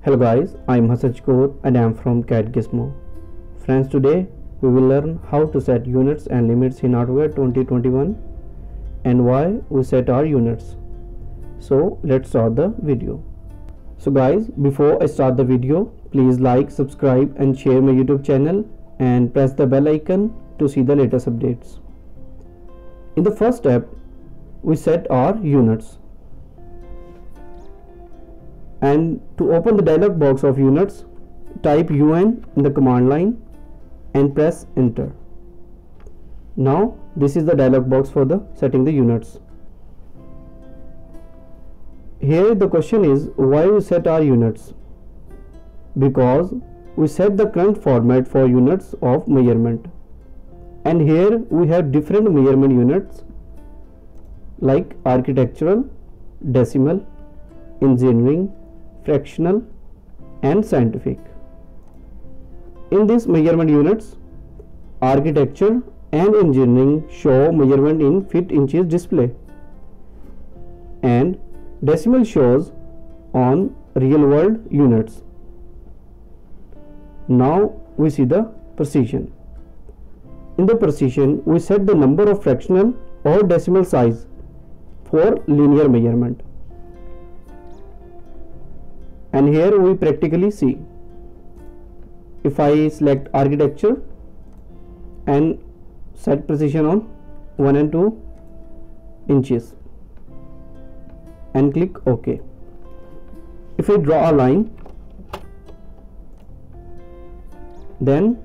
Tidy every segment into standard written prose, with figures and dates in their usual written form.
Hello guys, I am Hasan Chikot and I am from CAD Gizmo. Friends, today we will learn how to set units and limits in AutoCAD 2021 and why we set our units. So let's start the video. So guys, before I start the video, please like, subscribe and share my YouTube channel and press the bell icon to see the latest updates. In the first step, we set our units. And to open the dialog box of units, type UN in the command line and press enter. Now this is the dialog box for the setting the units. Here the question is why we set our units. Because we set the current format for units of measurement, and here we have different measurement units like architectural, decimal, engineering, fractional and scientific. In these measurement units, architecture and engineering show measurement in feet inches display, and decimal shows on real world units. Now we see the precision. In the precision, we set the number of fractional or decimal size for linear measurement. And here we practically see. If I select architecture and set precision on 1 and 2 inches and click OK. If I draw a line, then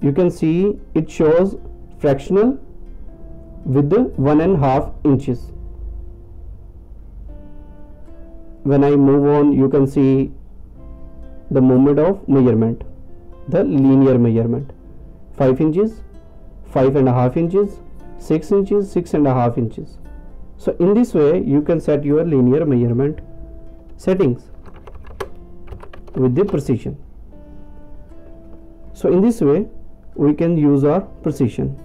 you can see it shows fractional with the 1.5 inches. When I move on, you can see the movement of measurement, the linear measurement, 5 inches, 5.5 inches, 6 inches, 6.5 inches. So in this way you can set your linear measurement settings with the precision. So in this way we can use our precision.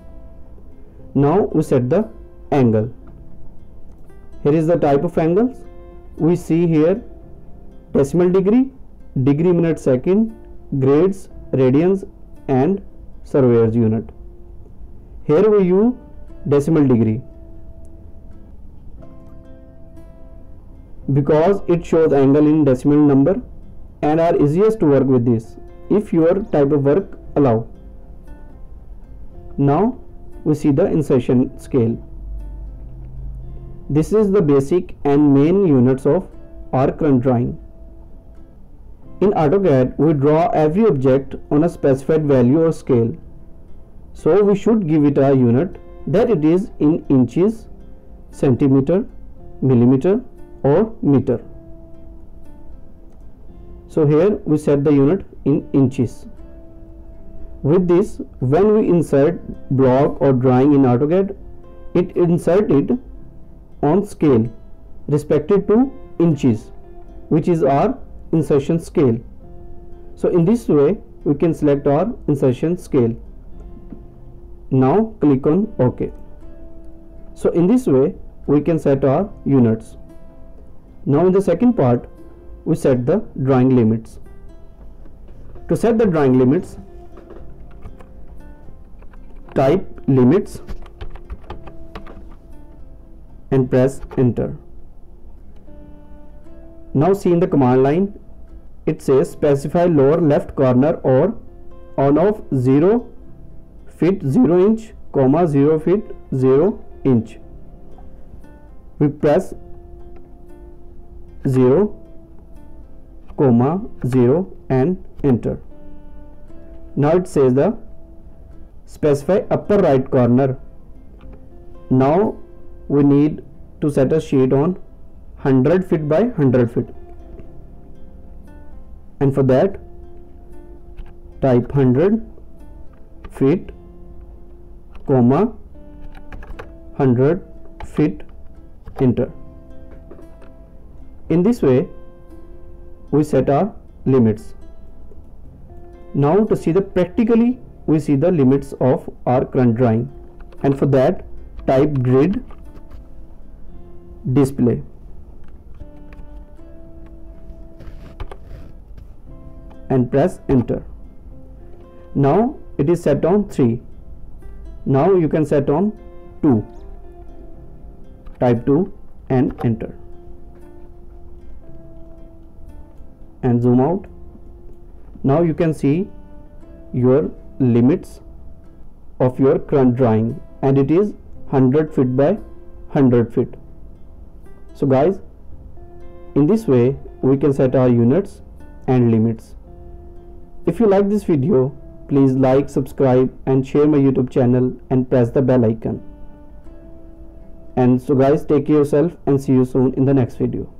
Now we set the angle. Here is the type of angles. We see here decimal degree, degree minute second, grades, radians and surveyor's unit. Here we use decimal degree because it shows angle in decimal number and are easiest to work with this if your type of work allow. Now we see the insertion scale. This is the basic and main units of our current drawing. In AutoCAD, we draw every object on a specified value or scale. So we should give it a unit that it is in inches, centimeter, millimeter or meter. So here we set the unit in inches. With this, when we insert block or drawing in AutoCAD, it inserted on scale respected to inches, which is our insertion scale. So in this way we can select our insertion scale. Now click on OK. So in this way we can set our units. Now in the second part we set the drawing limits. To set the drawing limits, type limits and press enter. Now see in the command line it says specify lower left corner or on of 0 feet 0 inch, 0 feet 0 inch. We press 0, 0 and enter. Now it says the specify upper right corner. Now we need to set a sheet on 100 feet by 100 feet, and for that type 100 feet, 100 feet, enter. In this way we set our limits. Now to see the practically we see the limits of our current drawing, and for that type grid display. and press enter. Now it is set on 3. Now you can set on 2. Type 2 and enter. And zoom out. Now you can see your limits of your current drawing, and it is 100 feet by 100 feet. So guys, in this way we can set our units and limits. If you like this video, please like, subscribe and share my YouTube channel and press the bell icon. And so guys, take care of yourself and see you soon in the next video.